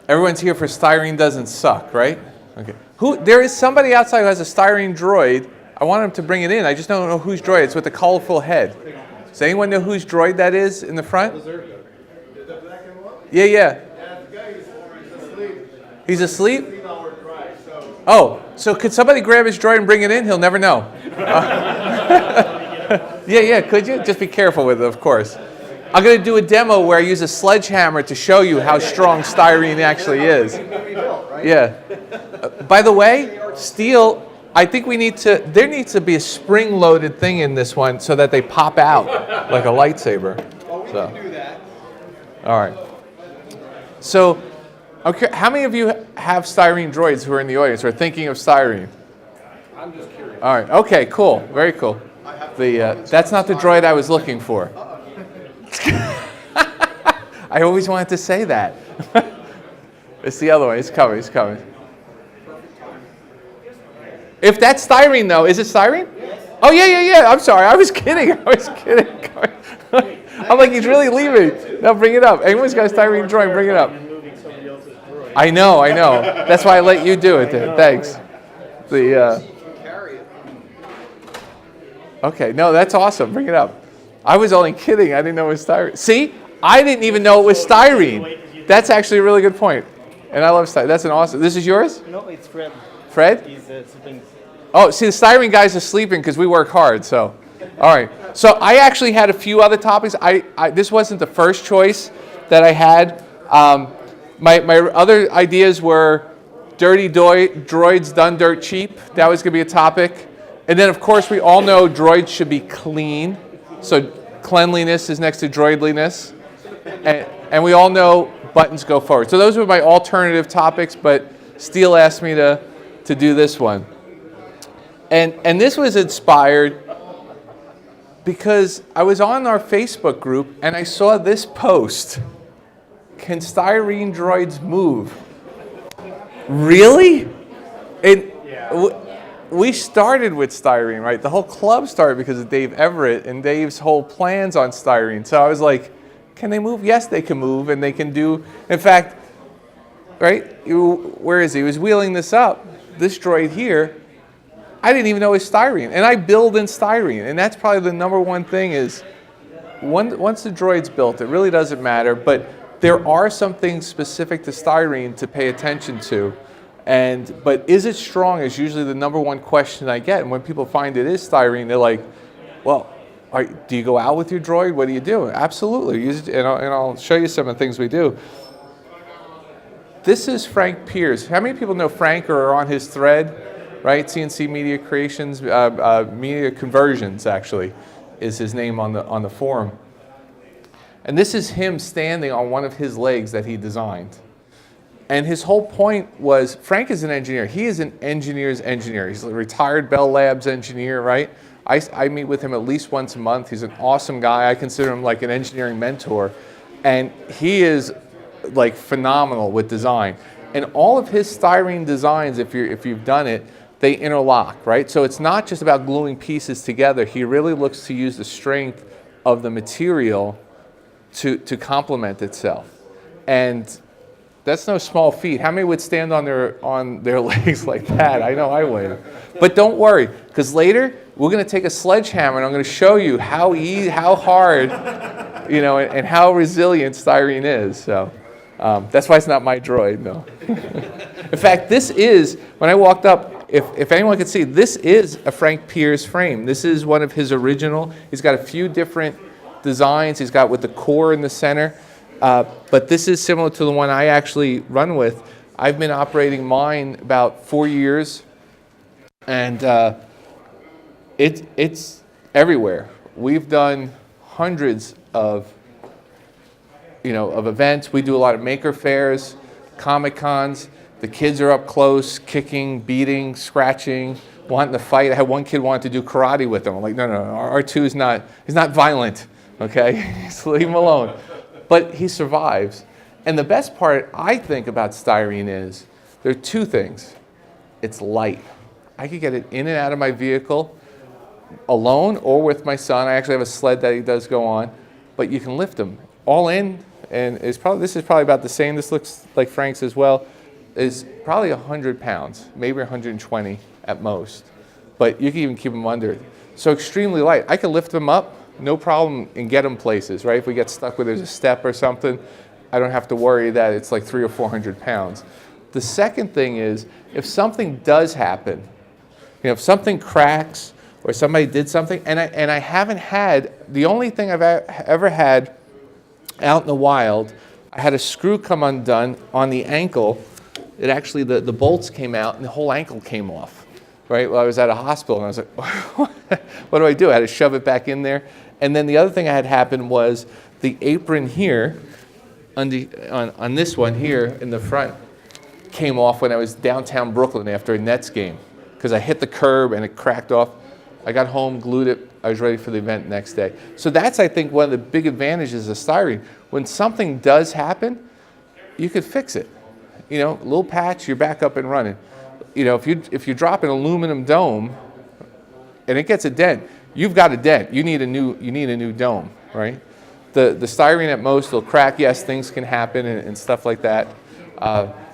Everyone's here for Styrene Doesn't Suck, right? Okay. There is somebody outside who has a Styrene droid. I want him to bring it in. I just don't know whose droid. It's with the colorful head. Does anyone know whose droid that is in the front? Yeah, yeah. He's asleep? Oh, so could somebody grab his droid and bring it in? He'll never know. Yeah, could you? Just be careful with it, of course. I'm going to do a demo where I use a sledgehammer to show you how strong styrene actually is. Yeah. By the way, steel, I think there needs to be a spring-loaded thing in this one so that they pop out like a lightsaber. Well, we can do that. All right. So, okay, how many of you have styrene droids who are in the audience or are thinking of styrene? I'm just curious. All right. Okay, cool. Very cool. That's not the droid I was looking for. I always wanted to say that. It's the other one. It's coming. It's coming. If that's styrene, though, is it styrene? Oh, yeah. I'm sorry. I was kidding. I'm like, he's really leaving. No, bring it up. Anyone's got a styrene drawing, bring it up. I know. That's why I let you do it then. Thanks. Okay, no, that's awesome. Bring it up. I was only kidding. I didn't know it was styrene. See? I didn't even know it was styrene. That's actually a really good point. And I love styrene. That's an awesome. This is yours? No, it's Fred. Fred? He's sleeping. Oh, see, the styrene guys are sleeping because we work hard, so. All right. So I actually had a few other topics. This wasn't the first choice that I had. My other ideas were dirty droids done dirt cheap. That was going to be a topic. And then, of course, we all know droids should be clean. So cleanliness is next to droidliness. And we all know buttons go forward. So those were my alternative topics, but Steele asked me to do this one. And this was inspired because I was on our Facebook group and I saw this post. Can styrene droids move? Really? We started with styrene, right? The whole club started because of Dave Everett and Dave's whole plans on styrene. So I was like, can they move? Yes, they can move, and they can do. In fact, right? Where is he? He was wheeling this up. This droid here, I didn't even know it was styrene, and I build in styrene, and that's probably the number one thing is once the droid's built, it really doesn't matter. But there are some things specific to styrene to pay attention to. But is it strong is usually the number one question I get. And when people find it is styrene, they're like, well, do you go out with your droid? What do you do? Absolutely. Use it, and I'll show you some of the things we do. This is Frank Pierce. How many people know Frank or are on his thread? Right? CNC Media Creations, Media Conversions, actually, is his name on the forum. And this is him standing on one of his legs that he designed. And his whole point was, Frank is an engineer. He is an engineer's engineer. He's a retired Bell Labs engineer, right? I meet with him at least once a month. He's an awesome guy. I consider him like an engineering mentor. And he is like phenomenal with design. And all of his styrene designs, if you've done it, they interlock, right? So it's not just about gluing pieces together. He really looks to use the strength of the material to complement itself. And that's no small feat. How many would stand on their legs like that? I know I would. But don't worry, because later we're going to take a sledgehammer and I'm going to show you how hard, and how resilient styrene is. So that's why it's not my droid, no. In fact, this is, when I walked up, if anyone could see, this is a Frank Pierce frame. This is one of his original. He's got a few different designs. He's got with the core in the center. But this is similar to the one I actually run with. I've been operating mine about 4 years, and it's everywhere. We've done hundreds of events. We do a lot of maker fairs, Comic Cons. The kids are up close, kicking, beating, scratching, wanting to fight. I had one kid wanted to do karate with them. I'm like, no, R2 is not violent, okay? So leave him alone. But he survives. And the best part, I think, about styrene is there are two things. It's light. I could get it in and out of my vehicle alone or with my son. I actually have a sled that he does go on. But you can lift him all in and this is probably about the same. This looks like Frank's as well. Is probably 100 pounds, maybe 120 at most. But you can even keep them under. So extremely light. I can lift them up, no problem, and get them places, right? If we get stuck where there's a step or something, I don't have to worry that it's like 300 or 400 pounds. The second thing is, if something does happen, if something cracks or somebody did something, and I haven't had, the only thing I've ever had out in the wild, I had a screw come undone on the ankle. It actually, the bolts came out and the whole ankle came off, right? Well, I was at a hospital and I was like, what do I do? I had to shove it back in there. And then the other thing I had happen was the apron here, on this one here in the front, came off when I was downtown Brooklyn after a Nets game because I hit the curb and it cracked off. I got home, glued it, I was ready for the event next day. So that's, I think, one of the big advantages of styrene. When something does happen, you could fix it. A little patch, you're back up and running. If you drop an aluminum dome and it gets a dent, you've got a dent. You need a new dome, right? The styrene at most will crack. Yes, things can happen and stuff like that.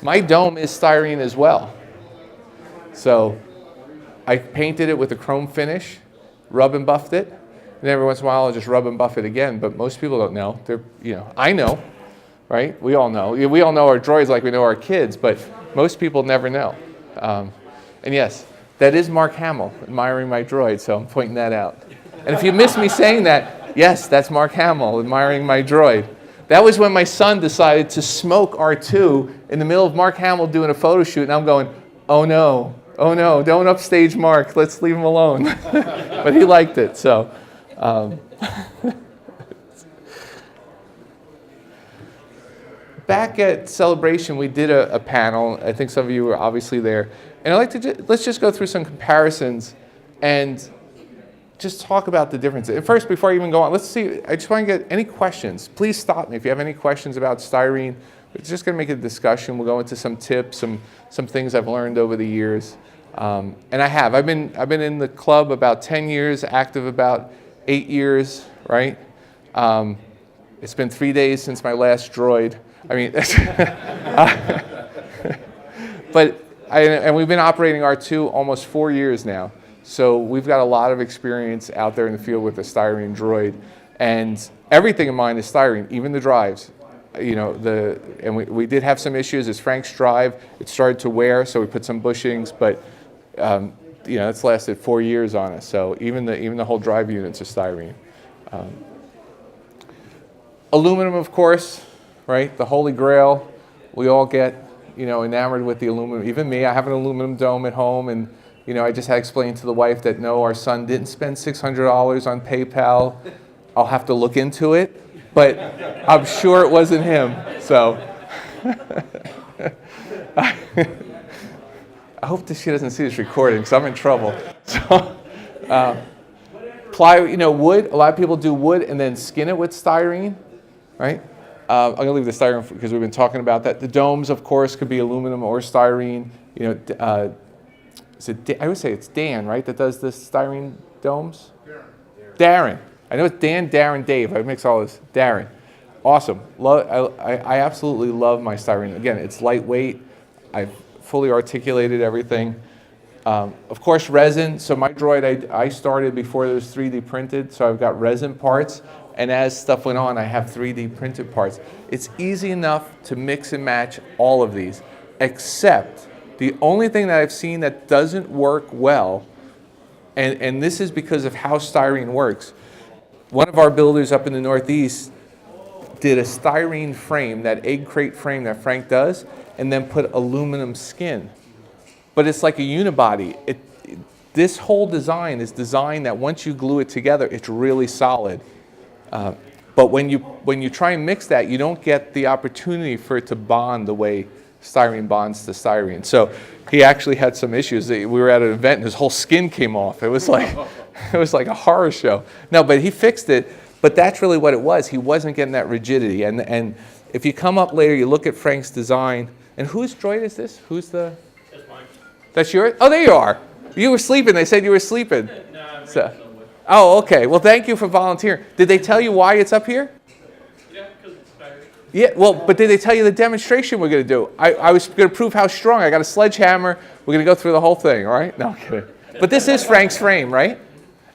My dome is styrene as well. So I painted it with a chrome finish, rub and buffed it, and every once in a while I'll just rub and buff it again. But most people don't know. I know, right? We all know. We all know our droids like we know our kids, but most people never know. And yes, that is Mark Hamill admiring my droid, so I'm pointing that out. And if you miss me saying that, yes, that's Mark Hamill admiring my droid. That was when my son decided to smoke R2 in the middle of Mark Hamill doing a photo shoot, and I'm going, oh no, don't upstage Mark, let's leave him alone. But he liked it, so. Back at Celebration, we did a panel. I think some of you were obviously there. And I'd like to let's just go through some comparisons and just talk about the differences. And first, before I even go on, let's see, I just want to get any questions. Please stop me if you have any questions about styrene. We're just going to make a discussion. We'll go into some tips, some things I've learned over the years. And I've been in the club about 10 years, active about 8 years, right? It's been 3 days since my last droid. I mean, and we've been operating R2 almost 4 years now. So we've got a lot of experience out there in the field with the styrene droid. And everything in mine is styrene, even the drives. And we did have some issues. As Frank's drive, it started to wear, so we put some bushings, but it's lasted 4 years on us. So even the whole drive units are styrene. Aluminum, of course, right? The holy grail. We all get, enamored with the aluminum. Even me, I have an aluminum dome at home, and I just had to explain to the wife that no, our son didn't spend $600 on PayPal. I'll have to look into it, but I'm sure it wasn't him. So I hope that she doesn't see this recording, because I'm in trouble. So wood. A lot of people do wood and then skin it with styrene, right? I'm going to leave the styrene because we've been talking about that. The domes, of course, could be aluminum or styrene. I would say it's Dan, right, that does the styrene domes? Darren. I know it's Dan, Darren, Dave. I mix all this. Darren. Awesome. I absolutely love my styrene. Again, it's lightweight. I've fully articulated everything. Of course, resin. So my droid, I started before it was 3D printed, so I've got resin parts. And as stuff went on, I have 3D printed parts. It's easy enough to mix and match all of these, except the only thing that I've seen that doesn't work well, and this is because of how styrene works. One of our builders up in the Northeast did a styrene frame, that egg crate frame that Frank does, and then put aluminum skin. But it's like a unibody. This whole design is designed that once you glue it together, it's really solid. But when you try and mix that, you don't get the opportunity for it to bond the way styrene bonds to styrene. So he actually had some issues. We were at an event and his whole skin came off. It was like a horror show. No, but he fixed it. But that's really what it was. He wasn't getting that rigidity. And if you come up later, you look at Frank's design. And whose droid is this? Who's the? That's mine. That's yours? Oh, there you are. You were sleeping. They said you were sleeping. No, I'm So- ready somewhere. Oh, okay. Well, thank you for volunteering. Did they tell you why it's up here? Yeah, because it's styrene. Yeah, well, but did they tell you the demonstration we're going to do? I was going to prove how strong. I got a sledgehammer. We're going to go through the whole thing, all right? No, I'm kidding. But this is Frank's frame, right?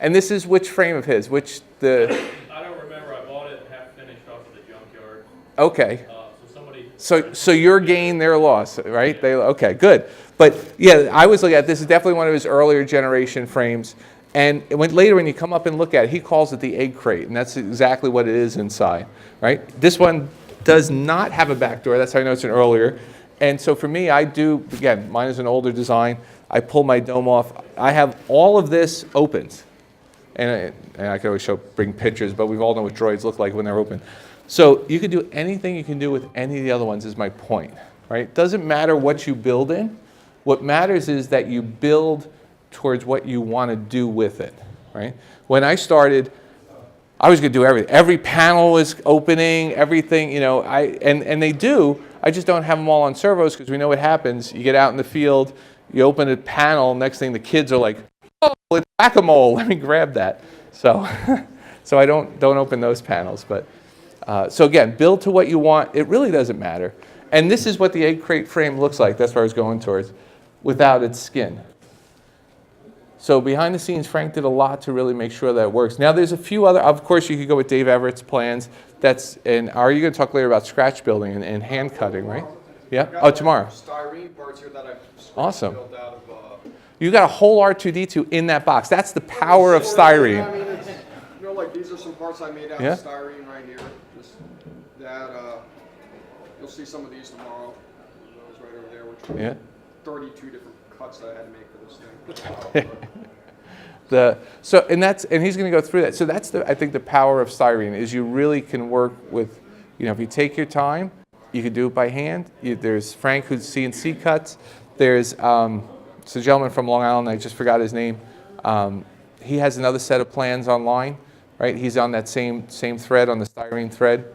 And this is which frame of his? Which the... I don't remember. I bought it half finished off of the junkyard. Okay. So somebody... So your gain, their loss, right? They okay, good. But yeah, I was looking at this is definitely one of his earlier generation frames. And later when you come up and look at it, he calls it the egg crate, and that's exactly what it is inside, right? This one does not have a back door. That's how I know it's an earlier. And so for me, I do, again, mine is an older design. I pull my dome off. I have all of this opens. And I can always bring pictures, but we all know what droids look like when they're open. So you can do anything you can do with any of the other ones is my point, right? Doesn't matter what you build in. What matters is that you build towards what you want to do with it, right? When I started, I was going to do everything. Every panel was opening, everything, you know, and they do. I just don't have them all on servos because we know what happens. You get out in the field, you open a panel, next thing the kids are like, oh, it's whack-a-mole, let me grab that. So, so I don't open those panels. But so again, build to what you want. It really doesn't matter. And this is what the egg crate frame looks like. That's where I was going towards, without its skin. So behind the scenes, Frank did a lot to really make sure that it works. Now there's a few other, of course you could go with Dave Everett's plans. And are you going to talk later about scratch building and hand cutting, right? Yeah? Oh, tomorrow. Styrene parts here that I've Awesome. built out of. You got a whole R2-D2 in that box. That's the power of styrene. I mean, it's, you know, like these are some parts I made out of styrene right here. You'll see some of these tomorrow. Those right over there, which were 32 different cuts that I had to make for this thing. And he's going to go through that. So that's I think the power of styrene is you really can work with, you know, if you take your time, you can do it by hand. There's Frank who's CNC cuts. There's it's a gentleman from Long Island. I just forgot his name. He has another set of plans online, right? He's on that same thread, on the styrene thread.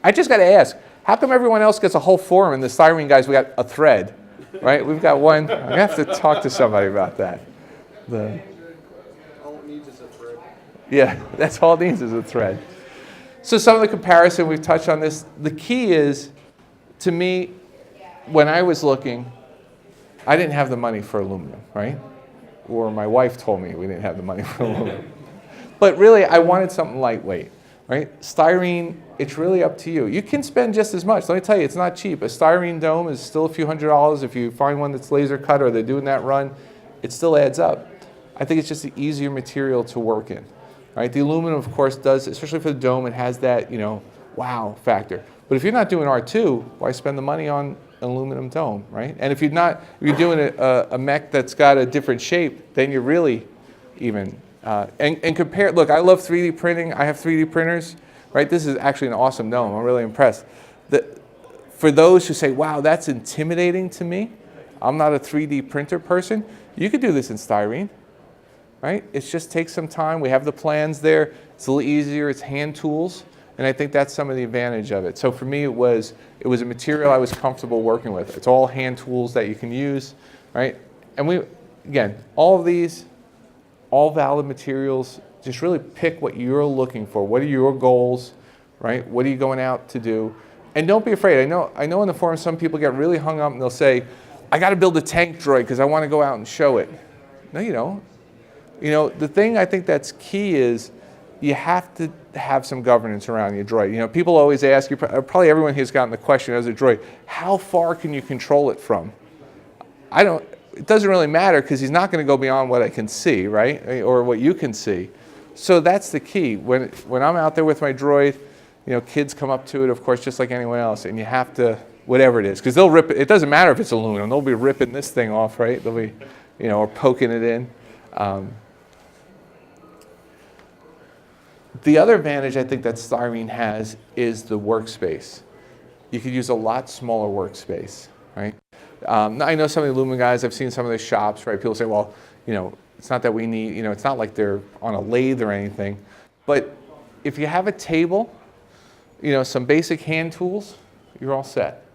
I just got to ask, how come everyone else gets a whole forum and the styrene guys, we got a thread, right? We've got one. I have to talk to somebody about that. All it needs is a thread. Yeah, that's all it needs is a thread. So some of the comparison, we've touched on this. The key is, to me, when I was looking, I didn't have the money for aluminum, right? Or my wife told me we didn't have the money for aluminum. But really, I wanted something lightweight, right? Styrene, it's really up to you. You can spend just as much. Let me tell you, it's not cheap. A styrene dome is still a few $100s. If you find one that's laser cut or they're doing that run, it still adds up. I think it's just the easier material to work in, right? The aluminum, of course, does, especially for the dome, it has that, you know, wow factor. But if you're not doing R2, why spend the money on an aluminum dome, right? And if you're doing a mech that's got a different shape, then you're really even. And compare, look, I love 3D printing. I have 3D printers, right? This is actually an awesome dome. I'm really impressed. For those who say, wow, that's intimidating to me, I'm not a 3D printer person, you could do this in styrene, right? It just takes some time. We have the plans there. It's a little easier. It's hand tools. And I think that's some of the advantage of it. So for me, it was a material I was comfortable working with. It's all hand tools that you can use, right? And again, all of these, all valid materials, just really pick what you're looking for. What are your goals, right? What are you going out to do? And don't be afraid. I know in the forum some people get really hung up and they'll say, I got to build a tank droid because I want to go out and show it. No, you don't. You know, the thing I think that's key is you have to have some governance around your droid. You know, people always ask you, probably everyone here's gotten the question as a droid, how far can you control it from? It doesn't really matter because he's not going to go beyond what I can see, right? Or what you can see. So that's the key. When I'm out there with my droid, you know, kids come up to it, of course, just like anyone else, and you have to, whatever it is, because they'll rip it. It doesn't matter if it's aluminum. They'll be ripping this thing off, right? They'll be, you know, or poking it in. The other advantage I think that styrene has is the workspace. You could use a lot smaller workspace, right? I know some of the aluminum guys, I've seen some of the shops, right? People say, well, you know, it's not that we need, you know, it's not like they're on a lathe or anything. But if you have a table, you know, some basic hand tools, you're all set.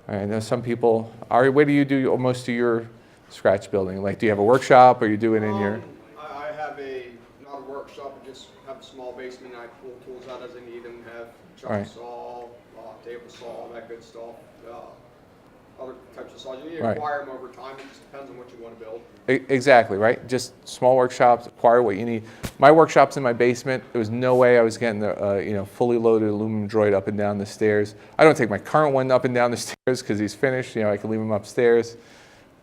All right, I know some people, Ari, where do you do most of your scratch building? Like, do you have a workshop or you do it in your? I have not a workshop and just have a small basement. I pull tools out as I need them, have chuck Right. saw, table saw, all that good stuff. Other types of saws. You need to Right. acquire them over time. It just depends on what you want to build. Exactly, right? Just small workshops, acquire what you need. My workshop's in my basement. There was no way I was getting the fully loaded aluminum droid up and down the stairs. I don't take my current one up and down the stairs because he's finished. I can leave him upstairs.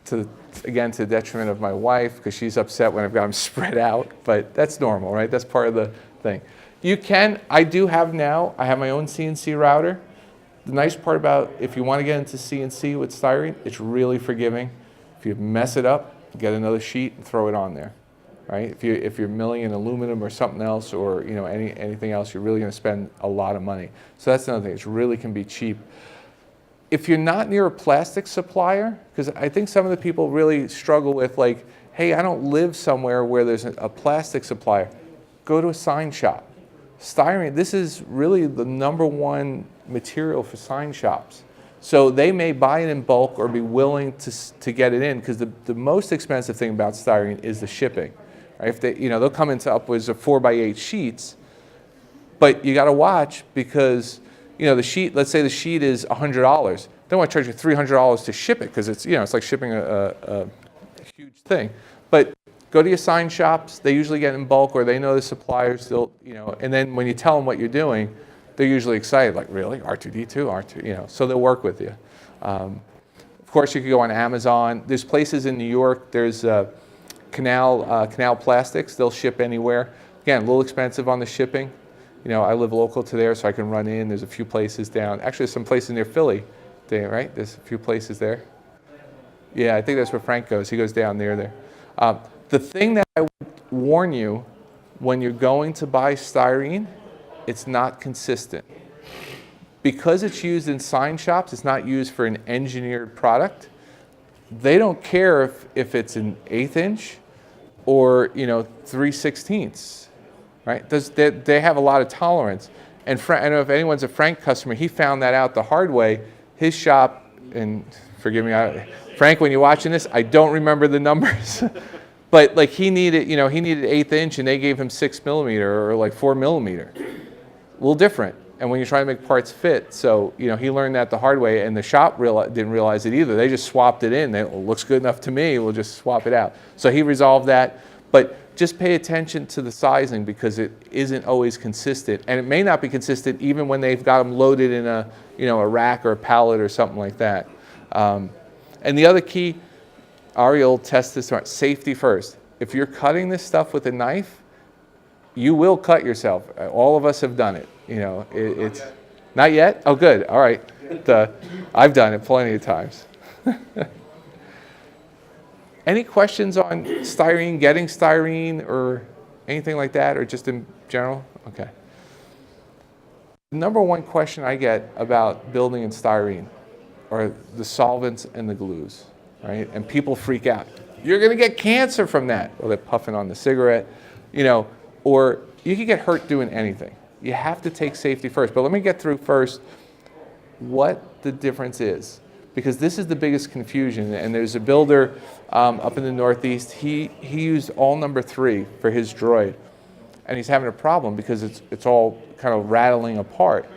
To the detriment of my wife because she's upset when I've got them spread out. But that's normal, right? That's part of the thing. I have my own CNC router. The nice part about if you want to get into CNC with Styrene, it's really forgiving. If you mess it up, get another sheet and throw it on there, right? If you're milling in aluminum or something else or anything else, you're really going to spend a lot of money. So that's another thing. It really can be cheap. If you're not near a plastic supplier, because I think some of the people really struggle with like, hey, I don't live somewhere where there's a plastic supplier. Go to a sign shop. Styrene, this is really the #1 material for sign shops. So they may buy it in bulk or be willing to get it in because the most expensive thing about styrene is the shipping. Right? If they, they'll come into upwards of 4x8 sheets, but you got to watch because the sheet. Let's say the sheet is $100. They want to charge you $300 to ship it because it's it's like shipping a huge thing. But go to your sign shops. They usually get in bulk or they know the suppliers. And then when you tell them what you're doing, they're usually excited, like, really? R2D2? R2, so they'll work with you. Of course, you could go on Amazon. There's places in New York. There's Canal Plastics. They'll ship anywhere. Again, a little expensive on the shipping. I live local to there, so I can run in. There's a few places down. Actually, there's some places near Philly, right? There's a few places there. Yeah, I think that's where Frank goes. He goes down there. The thing that I would warn you when you're going to buy styrene, it's not consistent. Because it's used in sign shops, it's not used for an engineered product. They don't care if it's an 1/8 inch or 3/16, right? They have a lot of tolerance. And I don't know if anyone's a Frank customer, he found that out the hard way. His shop, and forgive me, Frank, when you're watching this, I don't remember the numbers. But like he needed 1/8 inch and they gave him 6mm or like 4mm. A little different. And when you try to make parts fit, so he learned that the hard way, and the shop didn't realize it either. They just swapped it in. It looks good enough to me. We'll just swap it out. So he resolved that. But just pay attention to the sizing because it isn't always consistent, and it may not be consistent even when they've got them loaded in a rack or a pallet or something like that. And the other key, Ari will test this, safety first. If you're cutting this stuff with a knife, you will cut yourself. All of us have done it. It's not yet. Oh, good. All right. I've done it plenty of times. Any questions on styrene, getting styrene, or anything like that, or just in general? Okay. The #1 question I get about building in styrene are the solvents and the glues, right? And people freak out. You're going to get cancer from that. Well, they're puffing on the cigarette, or you could get hurt doing anything. You have to take safety first. But let me get through first what the difference is, because this is the biggest confusion. And there's a builder up in the Northeast. He used all #3 for his droid, and he's having a problem because it's all kind of rattling apart.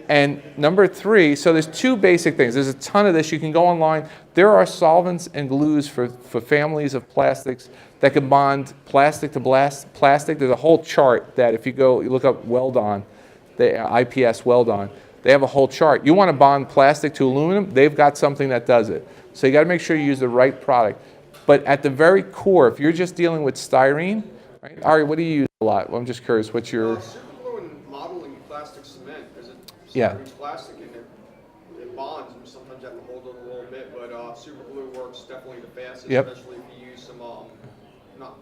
And #3, so there's two basic things. There's a ton of this. You can go online. There are solvents and glues for families of plastics that can bond plastic to plastic. There's a whole chart that if you look up Weldon, the IPS Weldon, they have a whole chart. You want to bond plastic to aluminum, they've got something that does it. So you got to make sure you use the right product. But at the very core, if you're just dealing with styrene, right? Ari, what do you use a lot? Well, I'm just curious, what's your... Super glue and modeling plastic cement, because Yeah. it's plastic and it bonds, and sometimes you have to hold it a little bit, but super glue works definitely the fastest, Yep. especially if you use some,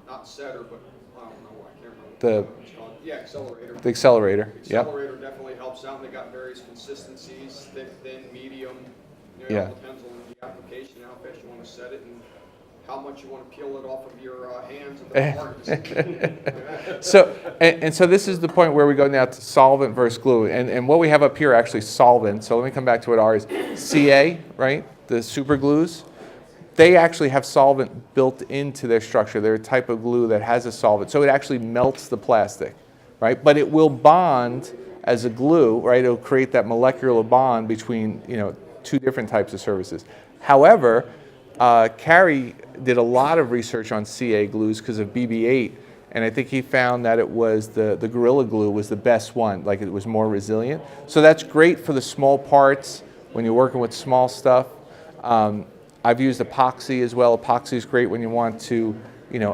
not setter, but I don't know, I can't remember. The- what it's called. Yeah, accelerator. The accelerator, The yep. accelerator definitely helps out, and they got various consistencies, thick, thin, medium. It Yeah. all depends on the application, how fast you want to set it, and how much you want to peel it off of your hands and the parts. So this is the point where we go now to solvent versus glue. And what we have up here are actually solvent. So let me come back to what ours is. CA, right? The super glues. they actually have solvent built into their structure. They're a type of glue that has a solvent, so it actually melts the plastic, right? But it will bond as a glue, right? It'll create that molecular bond between, two different types of surfaces. However, Carey did a lot of research on CA glues because of BB-8, and I think he found that it was the Gorilla Glue was the best one, like it was more resilient. So that's great for the small parts when you're working with small stuff. I've used epoxy as well. Epoxy is great when you want to,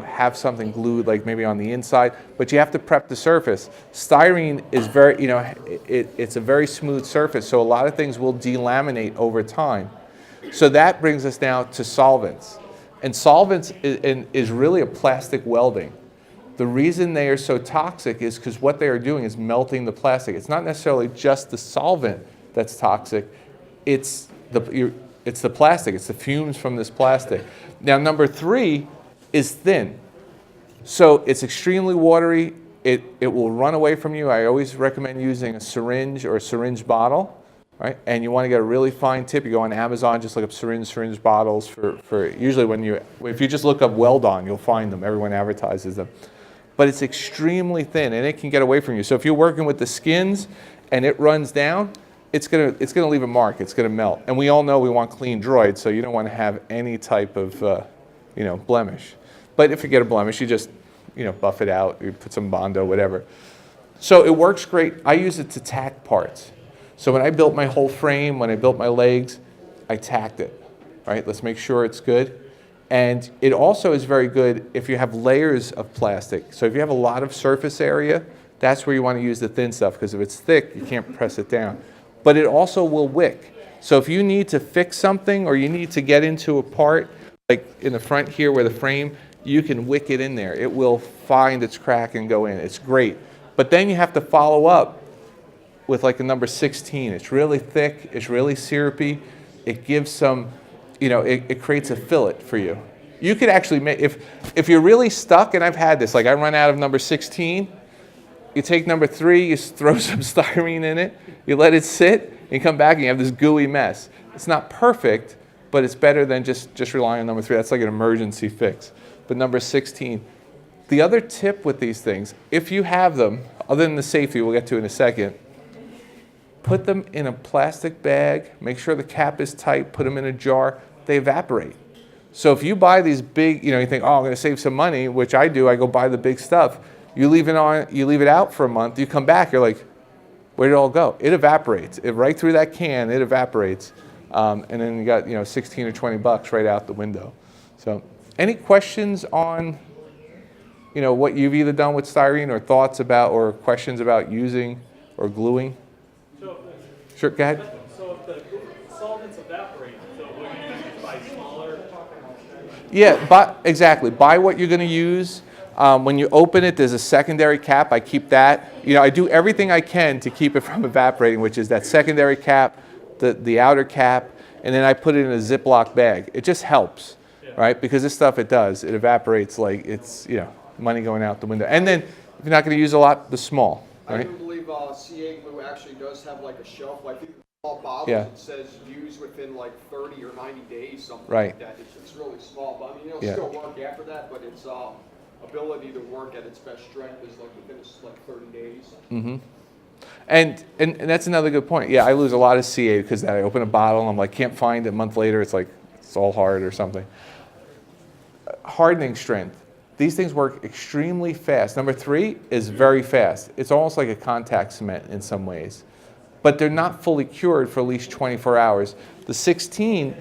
have something glued, like maybe on the inside, but you have to prep the surface. Styrene is very, it's a very smooth surface, so a lot of things will delaminate over time. So that brings us now to solvents. And solvents is really a plastic welding. The reason they are so toxic is because what they are doing is melting the plastic. It's not necessarily just the solvent that's toxic, it's the plastic, it's the fumes from this plastic. Now, number 3 is thin. So it's extremely watery, it will run away from you. I always recommend using a syringe or a syringe bottle. Right? And you want to get a really fine tip. You go on Amazon, just look up syringe bottles for usually if you just look up Weld-On, you'll find them. Everyone advertises them. But it's extremely thin and it can get away from you. So if you're working with the skins and it runs down, it's gonna leave a mark. It's gonna melt. And we all know we want clean droids, so you don't want to have any type of blemish. But if you get a blemish, you just buff it out. You put some Bondo, whatever. So it works great. I use it to tack parts. So when I built my whole frame, when I built my legs, I tacked it, right? Let's make sure it's good. And it also is very good if you have layers of plastic. So if you have a lot of surface area, that's where you want to use the thin stuff, because if it's thick, you can't press it down. But it also will wick. So if you need to fix something or you need to get into a part, like in the front here where the frame, you can wick it in there. It will find its crack and go in. It's great. But then you have to follow up with like a number 16. It's really thick, it's really syrupy. It gives some, it creates a fillet for you. You could actually make, if you're really stuck, and I've had this, like I run out of number 16, you take number 3, you throw some styrene in it, you let it sit, and you come back and you have this gooey mess. It's not perfect, but it's better than just relying on number 3. That's like an emergency fix. But number 16. The other tip with these things, if you have them, other than the safety we'll get to in a second, put them in a plastic bag, make sure the cap is tight, put them in a jar, they evaporate. So if you buy these big, you think, oh, I'm going to save some money, which I do, I go buy the big stuff. You leave it out for a month, you come back, you're like, where did it all go? It evaporates. Right through that can, it evaporates. And then you got, 16 or 20 bucks right out the window. So any questions on, what you've either done with styrene or thoughts about or questions about using or gluing? Sure, go ahead. So if the solvents evaporate, so what you just buy smaller? Yeah, exactly. Buy what you're going to use. When you open it, there's a secondary cap. I keep that. I do everything I can to keep it from evaporating, which is that secondary cap, the outer cap, and then I put it in a Ziploc bag. It just helps, right? Because this stuff, it evaporates like it's, money going out the window. And then if you're not going to use a lot, the small, right? I do believe CA glue actually does have like a shelf life. Small bottles, it says use within like 30 or 90 days, something like that. It's really small, but I mean, it'll still work after that, but its ability to work at its best strength is like within 30 days. Mm-hmm. And that's another good point. Yeah, I lose a lot of CA because I open a bottle and I'm like, can't find it. A month later, it's like, it's all hard or something. Hardening strength. These things work extremely fast. Number 3 is very fast. It's almost like a contact cement in some ways. But they're not fully cured for at least 24 hours. The 16,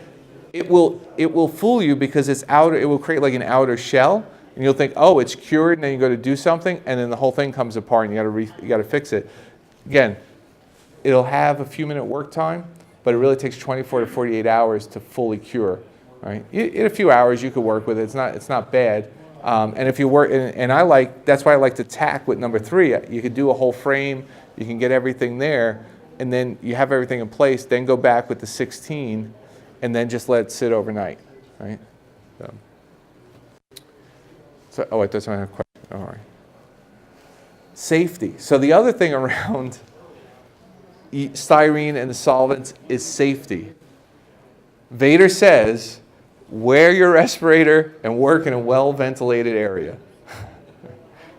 it will fool you because it's outer, it will create like an outer shell, and you'll think, oh, it's cured, and then you go to do something, and then the whole thing comes apart, and you got to fix it. Again, it'll have a few minute work time, but it really takes 24 to 48 hours to fully cure. Right? In a few hours, you could work with it. It's not bad. And if you work, and that's why I like to tack with number 3. You could do a whole frame, you can get everything there, and then you have everything in place, then go back with the 16, and then just let it sit overnight, right? So oh, wait, that's my question. All right. Safety. So the other thing around styrene and the solvents is safety. Vader says, wear your respirator and work in a well-ventilated area.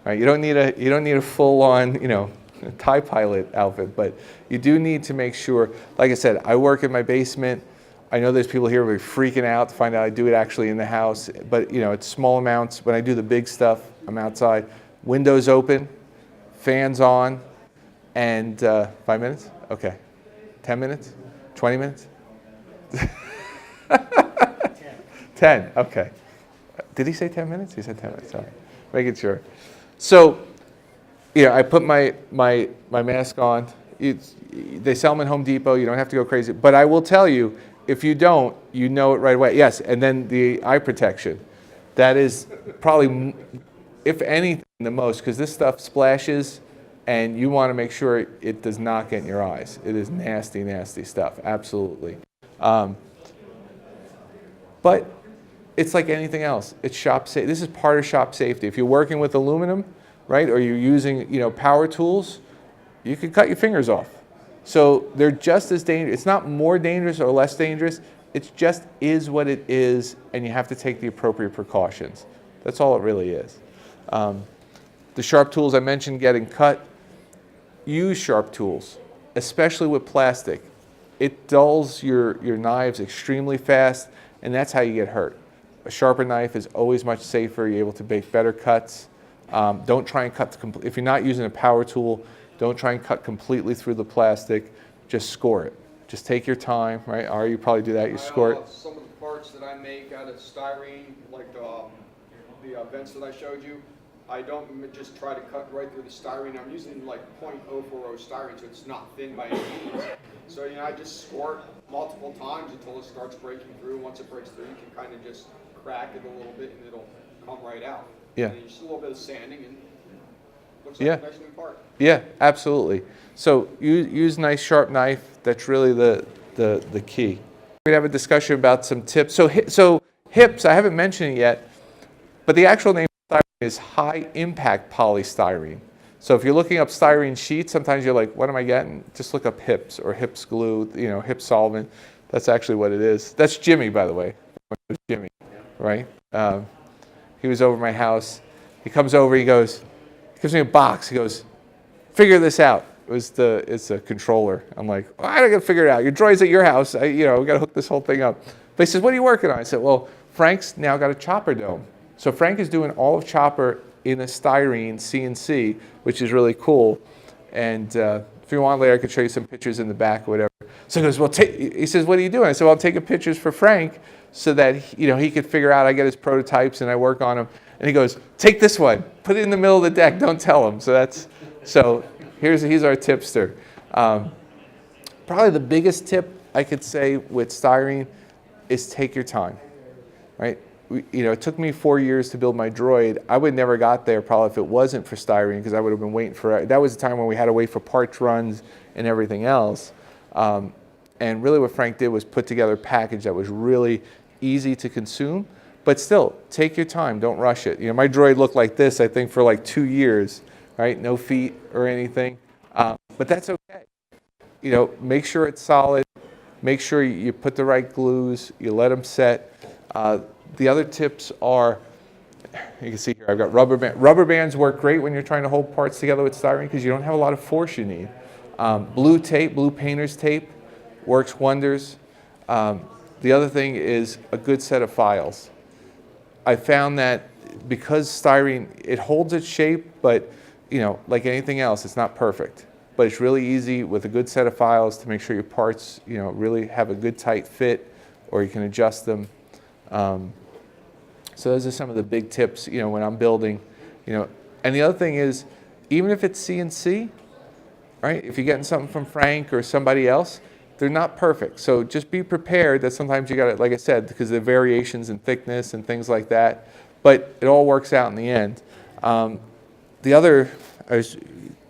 Right? You don't need a full-on, TIE pilot outfit, but you do need to make sure, like I said, I work in my basement. I know there's people here who are freaking out to find out I do it actually in the house, but it's small amounts. When I do the big stuff, I'm outside. Windows open, fans on, and 5 minutes? Okay. 10 minutes? 20 minutes? 10, okay. Did he say 10 minutes? He said 10 minutes, sorry. Making sure. So, I put my mask on. They sell them in Home Depot. You don't have to go crazy. But I will tell you, if you don't, you know it right away. Yes, and then the eye protection. That is probably, if anything, the most, because this stuff splashes, and you want to make sure it does not get in your eyes. It is nasty, nasty stuff, absolutely. But it's like anything else. It's shop safe. This is part of shop safety. If you're working with aluminum, right, or you're using power tools, you can cut your fingers off. So they're just as dangerous. It's not more dangerous or less dangerous. It just is what it is, and you have to take the appropriate precautions. That's all it really is. The sharp tools I mentioned getting cut, use sharp tools, especially with plastic. It dulls your knives extremely fast, and that's how you get hurt. A sharper knife is always much safer. You're able to make better cuts. Don't try and cut, if you're not using a power tool, don't try and cut completely through the plastic. Just score it. Just take your time, right? Or you probably do that, you score it. Some of the parts that I make out of styrene, like the vents that I showed you, I don't just try to cut right through the styrene. I'm using like .040 styrene, so it's not thin by any means. So I just score it multiple times until it starts breaking through. Once it breaks through, you can kind of just crack it a little bit and it'll come right out. Yeah. And just a little bit of sanding and looks like a nice new part. Yeah, absolutely. So use a nice sharp knife. That's really the key. We're going to have a discussion about some tips. So HIPS, I haven't mentioned it yet, but the actual name of styrene is high impact polystyrene. So if you're looking up styrene sheets, sometimes you're like, what am I getting? Just look up HIPS or HIPS glue, HIPS solvent. That's actually what it is. That's Jimmy, by the way. Jimmy, right? He was over at my house. He comes over, he gives me a box. He goes, figure this out. It's a controller. I'm like, I don't got to figure it out. Your droid's at your house. We got to hook this whole thing up. But he says, what are you working on? I said, well, Frank's now got a chopper dome. So Frank is doing all of chopper in a styrene CNC, which is really cool. And if you want later, I could show you some pictures in the back or whatever. So he goes, well, he says, what are you doing? I said, well, I'm taking pictures for Frank so that he could figure out. I get his prototypes and I work on them. And he goes, take this one, put it in the middle of the deck, don't tell him. So he's our tipster. Probably the biggest tip I could say with styrene is take your time, right? It took me 4 years to build my droid. I would never got there probably if it wasn't for styrene, because I would have been waiting for, that was the time when we had to wait for parts runs and everything else. And really what Frank did was put together a package that was really easy to consume, but still, take your time, don't rush it. My droid looked like this, I think, for like 2 years, right? No feet or anything, but that's okay. Make sure it's solid, make sure you put the right glues, you let them set. The other tips are, you can see here, I've got rubber bands. Rubber bands work great when you're trying to hold parts together with styrene because you don't have a lot of force you need. Blue tape, blue painter's tape works wonders. The other thing is a good set of files. I found that because styrene, it holds its shape, but like anything else, it's not perfect. But it's really easy with a good set of files to make sure your parts, really have a good tight fit, or you can adjust them. So those are some of the big tips, when I'm building, And the other thing is, even if it's CNC, right? If you're getting something from Frank or somebody else, they're not perfect. So just be prepared that sometimes you got to, like I said, because of the variations in thickness and things like that. But it all works out in the end. The other, I was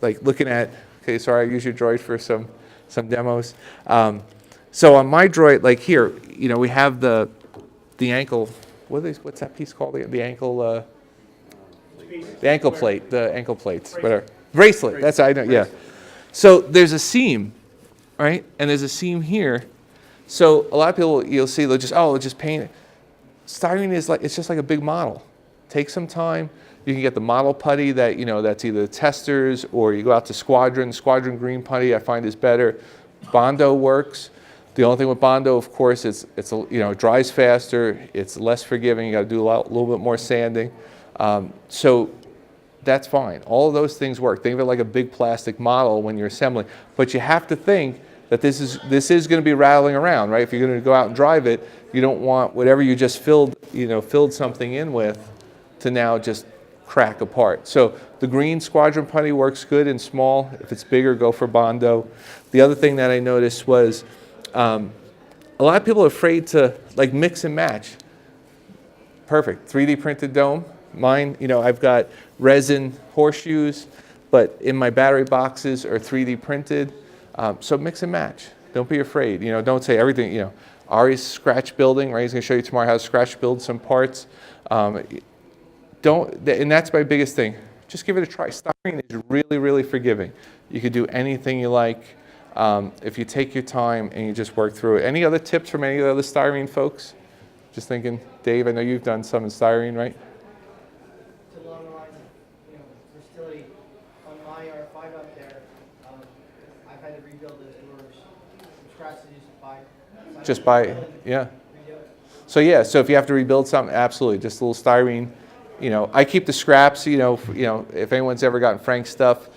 like looking at, okay, sorry, I use your droid for some demos. So on my droid, like here, we have the ankle. What's that piece called? The ankle. The ankle plate. The ankle plates. Whatever. Bracelet. That's I know. Yeah. So there's a seam, right? And there's a seam here. So a lot of people you'll see they'll just paint it. styrene is like, it's just like a big model. Take some time. You can get the model putty that, that's either testers, or you go out to Squadron. Squadron green putty I find is better. Bondo works. The only thing with Bondo, of course, it dries faster. It's less forgiving. You got to do a little bit more sanding. So that's fine. All of those things work. Think of it like a big plastic model when you're assembling. But you have to think that this is going to be rattling around, right? If you're going to go out and drive it, you don't want whatever you just filled something in with to now just crack apart. So the green Squadron putty works good and small. If it's bigger, go for Bondo. The other thing that I noticed was a lot of people are afraid to like mix and match. Perfect. 3D printed dome. Mine, I've got resin horseshoes, but in my battery boxes are 3D printed. So mix and match. Don't be afraid. Don't say everything. Ari's scratch building, right? He's going to show you tomorrow how to scratch build some parts. And that's my biggest thing. Just give it a try. Styrene is really, really forgiving. You could do anything you like if you take your time and you just work through it. Any other tips from any of the other styrene folks? Just thinking, Dave, I know you've done some in styrene, right? Along the lines of, versatility, on my R5 up there, I've had to rebuild those doors from scratch to Just buy, yeah. So if you have to rebuild something, absolutely, just a little styrene. I keep the scraps, if anyone's ever gotten Frank's stuff.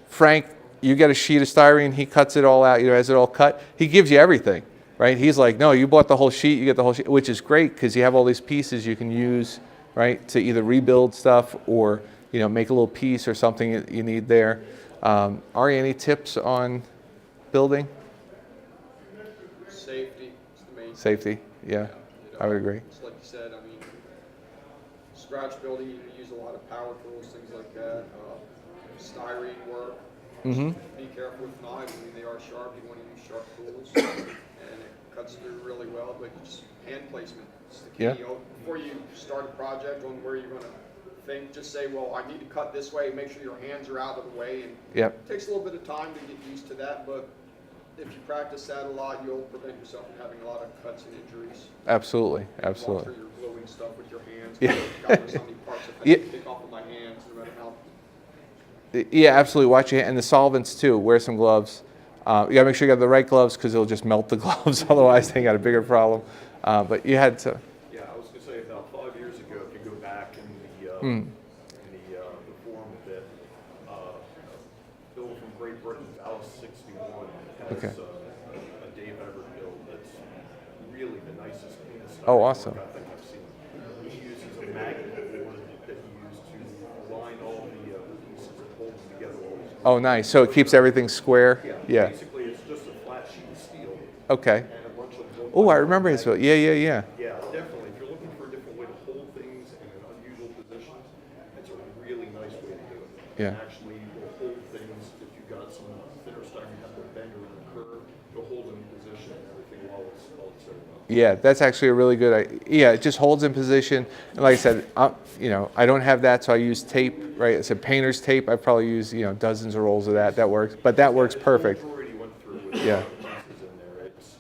Frank, you get a sheet of styrene, he cuts it all out, has it all cut. He gives you everything, right? He's like, no, you bought the whole sheet, you get the whole sheet, which is great because you have all these pieces you can use, right, to either rebuild stuff or, make a little piece or something you need there. Ari, any tips on building? Safety is the main. Safety, yeah, I would agree. It's like you said, scratch building, you can use a lot of power tools, things like that. Styrene work. Mm-hmm. Be careful with knives. They are sharp. You want to use sharp tools, and it cuts through really well. But just hand placement is the key. Yeah. Before you start a project on where you're going to think, just say, well, I need to cut this way. Make sure your hands are out of the way. And it takes a little bit of time to get used to that, but if you practice that a lot, you'll prevent yourself from having a lot of cuts and injuries. Absolutely. Walk through your gluing stuff with your hands. Yeah. God knows how many parts I take off of my hands, no matter how. Yeah, absolutely. Watch your hand. And the solvents too. Wear some gloves. You got to make sure you got the right gloves because it'll just melt the gloves. Otherwise, they got a bigger problem. But you had to. Yeah, I was going to say about 5 years ago, if you go back in the forum a bit, Bill from Great Britain, Dallas 61, has a Dave Everett build that's really the nicest, cleanest stuff awesome. I think I've seen. He uses a magnet board that he used to align all the pieces and hold them together. Oh, nice. So it keeps everything square? Yeah. Basically, it's just a flat sheet of steel. Okay. And a bunch of Oh, I remember his build. Yeah. Yeah, definitely. If you're looking for a different way to hold things in an unusual position, it's a really nice way to do it. Yeah. And actually, will hold things if you've got some thinner stuff, you have to bend or curve, it'll hold in position and everything while it's setting up. Yeah, that's actually a really good idea. Yeah, it just holds in position. And like I said, I don't have that, so I use tape, right? It's a painter's tape. I probably use, dozens of rolls of that. That works. But that works perfect. The majority went through with Yeah. the pieces in there. It's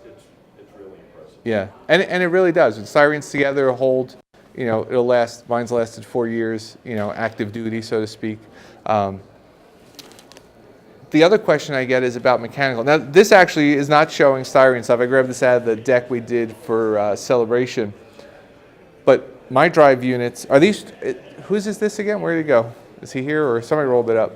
really impressive. Yeah, and it really does. When styrene's together, it'll hold, it'll last. Mine's lasted 4 years, active duty, so to speak. The other question I get is about mechanical. Now, this actually is not showing styrene stuff. I grabbed this out of the deck we did for Celebration. But my drive units, are these, whose is this again? Where did it go? Is he here or somebody rolled it up?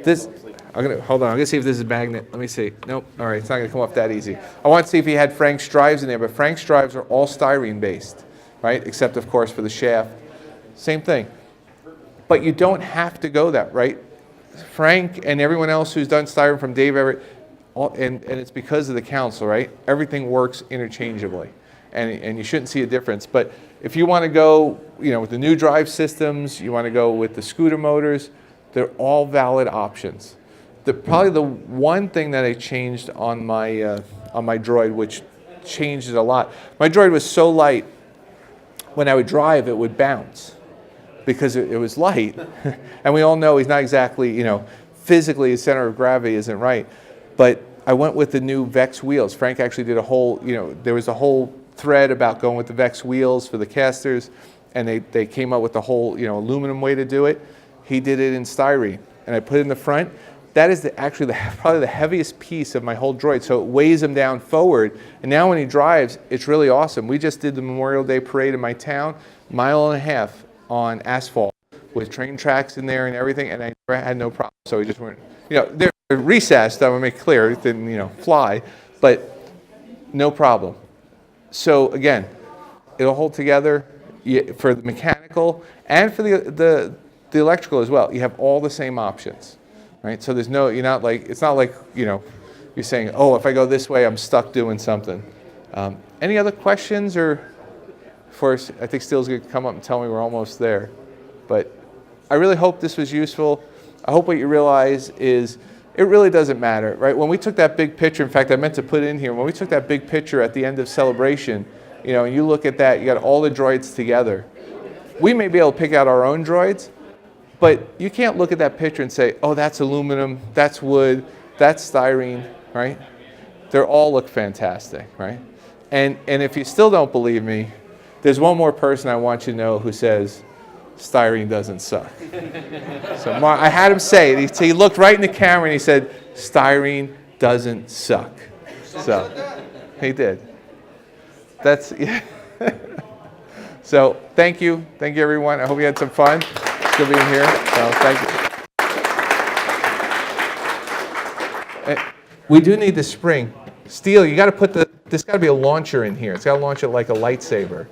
This, hold on, I'm gonna see if this is a magnet. Let me see. Nope, all right, it's not gonna come off that easy. I want to see if he had Frank's drives in there, but Frank's drives are all styrene based, right? Except of course for the shaft. Same thing. But you don't have to go that, right? Frank and everyone else who's done styrene from Dave Everett, and it's because of the council, right? Everything works interchangeably, and you shouldn't see a difference. But if you want to go, with the new drive systems, you want to go with the scooter motors, they're all valid options. Probably the one thing that I changed on my Droid, which changed it a lot. My Droid was so light, when I would drive, it would bounce. Because it was light, and we all know he's not exactly, physically his center of gravity isn't right. But I went with the new Vex wheels. Frank actually did a whole, there was a whole thread about going with the Vex wheels for the casters, and they came up with the whole, you know, aluminum way to do it. He did it in styrene, and I put it in the front. That is actually probably the heaviest piece of my whole droid, so it weighs him down forward. And now when he drives, it's really awesome. We just did the Memorial Day parade in my town, 1.5 miles on asphalt with train tracks in there and everything, and I had no problem. So we just weren't, you know, they're recessed, I want to make clear, it didn't, you know, fly, but no problem. So again, it'll hold together for the mechanical and for the electrical as well. You have all the same options. Right, so there's no, you're not like, it's not like, you know, you're saying, oh, if I go this way, I'm stuck doing something. Any other questions, or first, I think Steele's going to come up and tell me we're almost there. But I really hope this was useful. I hope what you realize is it really doesn't matter, right? When we took that big picture, in fact, I meant to put it in here, when we took that big picture at the end of Celebration, you know, and you look at that, you got all the droids together. We may be able to pick out our own droids, but you can't look at that picture and say, oh, that's aluminum, that's wood, that's styrene, right? They all look fantastic, right? And if you still don't believe me, there's one more person I want you to know who says styrene doesn't suck. So I had him say it. He looked right in the camera and he said, styrene doesn't suck. So he did. That's, yeah. So thank you everyone. I hope you had some fun. Still being here, so thank you. We do need the spring. Steel, you got to put this got to be a launcher in here. It's got to launch it like a lightsaber.